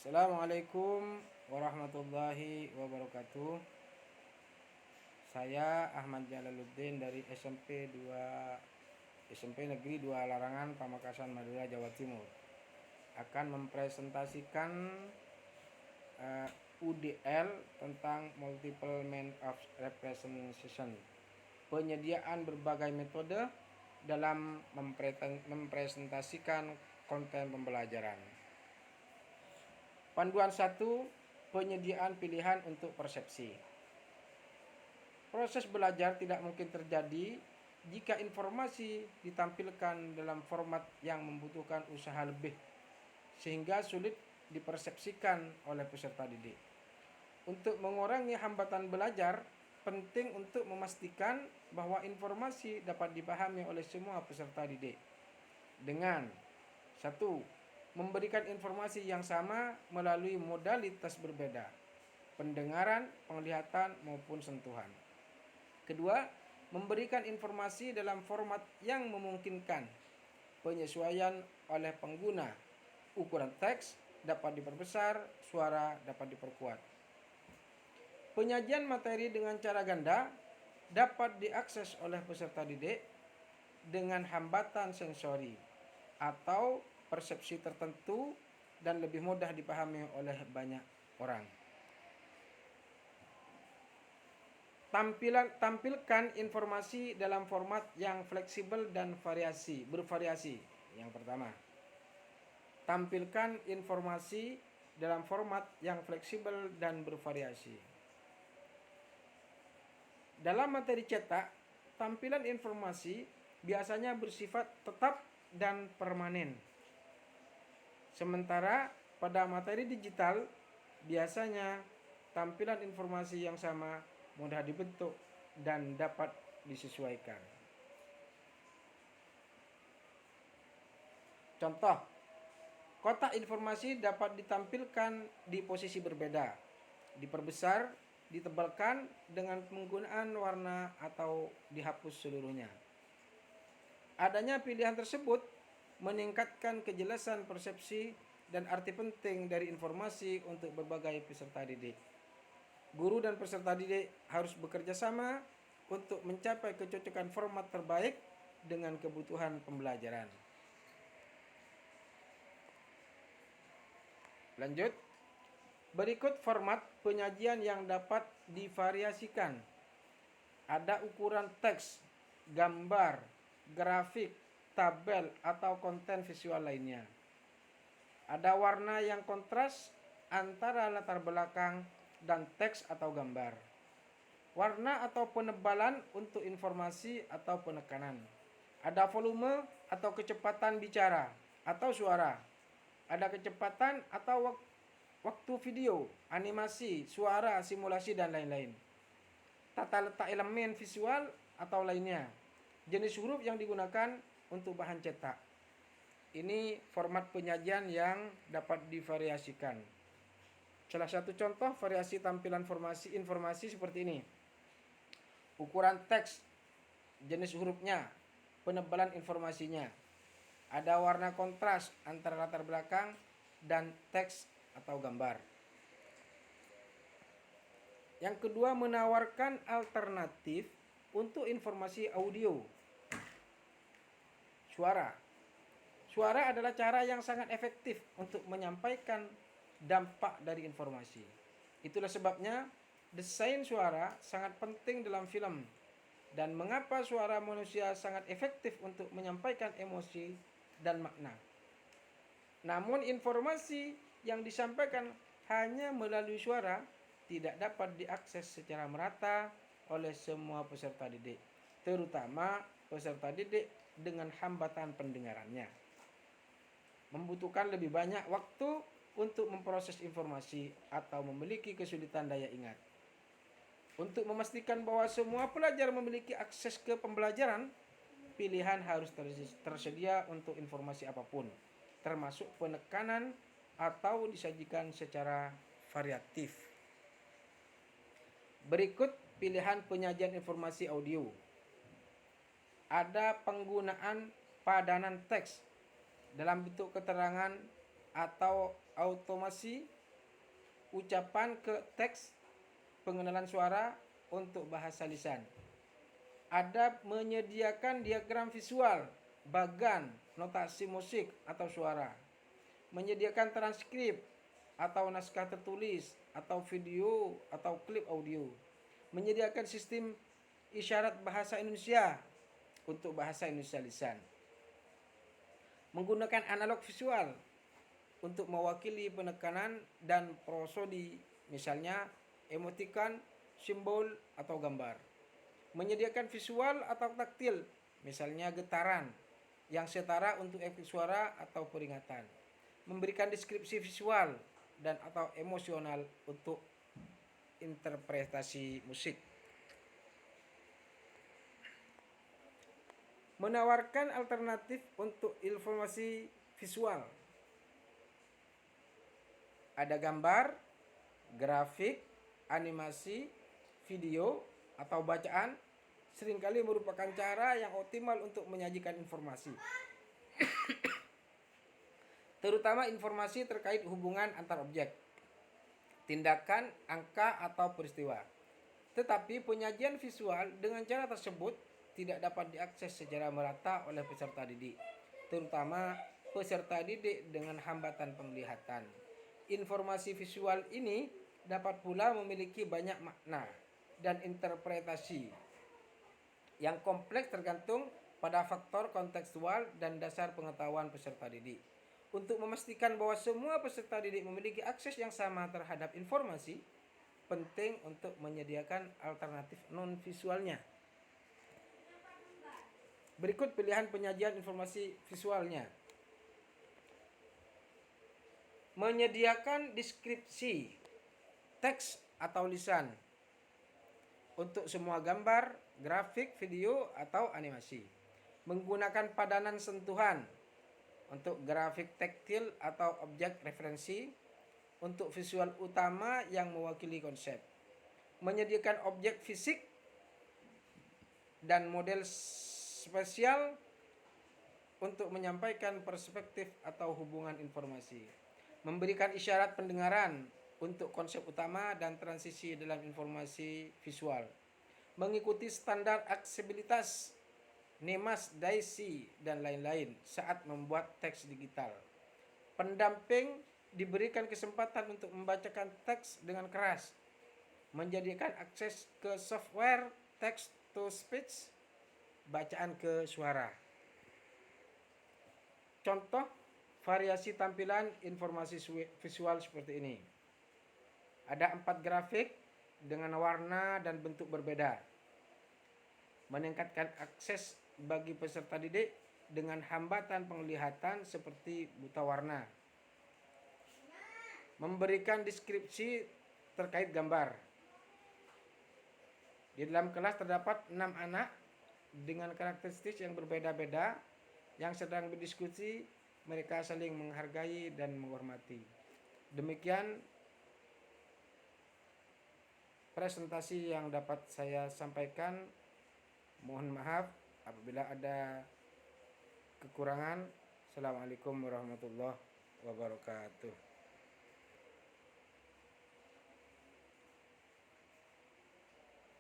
Assalamualaikum warahmatullahi wabarakatuh. Saya Ahmad Jalaluddin dari SMP Negeri 2 Larangan, Pamekasan, Madura, Jawa Timur, akan mempresentasikan UDL tentang Multiple Means of Representation, penyediaan berbagai metode dalam mempresentasikan konten pembelajaran. Panduan 1, penyediaan pilihan untuk persepsi. Proses belajar tidak mungkin terjadi jika informasi ditampilkan dalam format yang membutuhkan usaha lebih, sehingga sulit dipersepsikan oleh peserta didik. Untuk mengurangi hambatan belajar, penting untuk memastikan bahwa informasi dapat dipahami oleh semua peserta didik dengan 1. Memberikan informasi yang sama melalui modalitas berbeda, pendengaran, penglihatan, maupun sentuhan. Kedua, memberikan informasi dalam format yang memungkinkan penyesuaian oleh pengguna. Ukuran teks dapat diperbesar, suara dapat diperkuat. Penyajian materi dengan cara ganda dapat diakses oleh peserta didik dengan hambatan sensori atau persepsi tertentu dan lebih mudah dipahami oleh banyak orang. Tampilkan informasi dalam format yang fleksibel dan bervariasi. Yang pertama, tampilkan informasi dalam format yang fleksibel dan bervariasi. Dalam materi cetak, tampilan informasi biasanya bersifat tetap dan permanen. Sementara pada materi digital, biasanya tampilan informasi yang sama mudah dibentuk dan dapat disesuaikan. Contoh, kotak informasi dapat ditampilkan di posisi berbeda, diperbesar, ditebalkan dengan penggunaan warna atau dihapus seluruhnya. Adanya pilihan tersebut meningkatkan kejelasan persepsi dan arti penting dari informasi untuk berbagai peserta didik. Guru dan peserta didik harus bekerja sama untuk mencapai kecocokan format terbaik dengan kebutuhan pembelajaran. Lanjut, berikut format penyajian yang dapat divariasikan. Ada ukuran teks, gambar, grafik, tabel, atau konten visual lainnya. Ada warna yang kontras antara latar belakang dan teks atau gambar. Warna atau penebalan untuk informasi atau penekanan. Ada volume atau kecepatan bicara atau suara. Ada kecepatan atau waktu video, animasi, suara, simulasi, dan lain-lain. Tata letak elemen visual atau lainnya. Jenis huruf yang digunakan untuk bahan cetak. Ini format penyajian yang dapat divariasikan. Salah satu contoh variasi tampilan informasi seperti ini. Ukuran teks, jenis hurufnya, penebalan informasinya. Ada warna kontras antara latar belakang dan teks atau gambar. Yang kedua, menawarkan alternatif untuk informasi audio. Suara adalah cara yang sangat efektif untuk menyampaikan dampak dari informasi. Itulah sebabnya desain suara sangat penting dalam film, dan mengapa suara manusia sangat efektif untuk menyampaikan emosi dan makna. Namun informasi yang disampaikan hanya melalui suara tidak dapat diakses secara merata oleh semua peserta didik, terutama peserta didik dengan hambatan pendengarannya. Membutuhkan lebih banyak waktu untuk memproses informasi atau memiliki kesulitan daya ingat. Untuk memastikan bahwa semua pelajar memiliki akses ke pembelajaran, pilihan harus tersedia untuk informasi apapun, termasuk penekanan atau disajikan secara variatif. Berikut pilihan penyajian informasi audio. Ada penggunaan padanan teks dalam bentuk keterangan atau automasi ucapan ke teks, pengenalan suara untuk bahasa lisan. Ada menyediakan diagram visual, bagan, notasi musik atau suara. Menyediakan transkrip atau naskah tertulis atau video atau klip audio. Menyediakan sistem isyarat bahasa Indonesia untuk bahasa Indonesia lisan. Menggunakan analog visual untuk mewakili penekanan dan prosodi, misalnya emoticon, simbol, atau gambar. Menyediakan visual atau taktil, misalnya getaran, yang setara untuk efek suara atau peringatan. Memberikan deskripsi visual dan atau emosional untuk interpretasi musik. Menawarkan alternatif untuk informasi visual. Ada gambar, grafik, animasi, video, atau bacaan, seringkali merupakan cara yang optimal untuk menyajikan informasi. Terutama informasi terkait hubungan antar objek, tindakan, angka, atau peristiwa. Tetapi penyajian visual dengan cara tersebut tidak dapat diakses secara merata oleh peserta didik, terutama peserta didik dengan hambatan penglihatan. Informasi visual ini dapat pula memiliki banyak makna dan interpretasi yang kompleks tergantung pada faktor kontekstual dan dasar pengetahuan peserta didik. Untuk memastikan bahwa semua peserta didik memiliki akses yang sama terhadap informasi, penting untuk menyediakan alternatif non-visualnya. Berikut pilihan penyajian informasi visualnya. Menyediakan deskripsi, teks atau lisan untuk semua gambar, grafik, video, atau animasi. Menggunakan padanan sentuhan untuk grafik taktil atau objek referensi untuk visual utama yang mewakili konsep. Menyediakan objek fisik dan model spesial untuk menyampaikan perspektif atau hubungan informasi. Memberikan isyarat pendengaran untuk konsep utama dan transisi dalam informasi visual. Mengikuti standar aksesibilitas, NEMAS, DAISY, dan lain-lain saat membuat teks digital. Pendamping diberikan kesempatan untuk membacakan teks dengan keras. Menjadikan akses ke software text to speech, bacaan ke suara. Contoh variasi tampilan informasi visual seperti ini. Ada 4 grafik dengan warna dan bentuk berbeda. Meningkatkan akses bagi peserta didik dengan hambatan penglihatan seperti buta warna. Memberikan deskripsi terkait gambar. Di dalam kelas terdapat 6 anak dengan karakteristik yang berbeda-beda yang sedang berdiskusi. Mereka saling menghargai dan menghormati. Demikian presentasi yang dapat saya sampaikan. Mohon maaf apabila ada kekurangan. Assalamualaikum warahmatullahi wabarakatuh.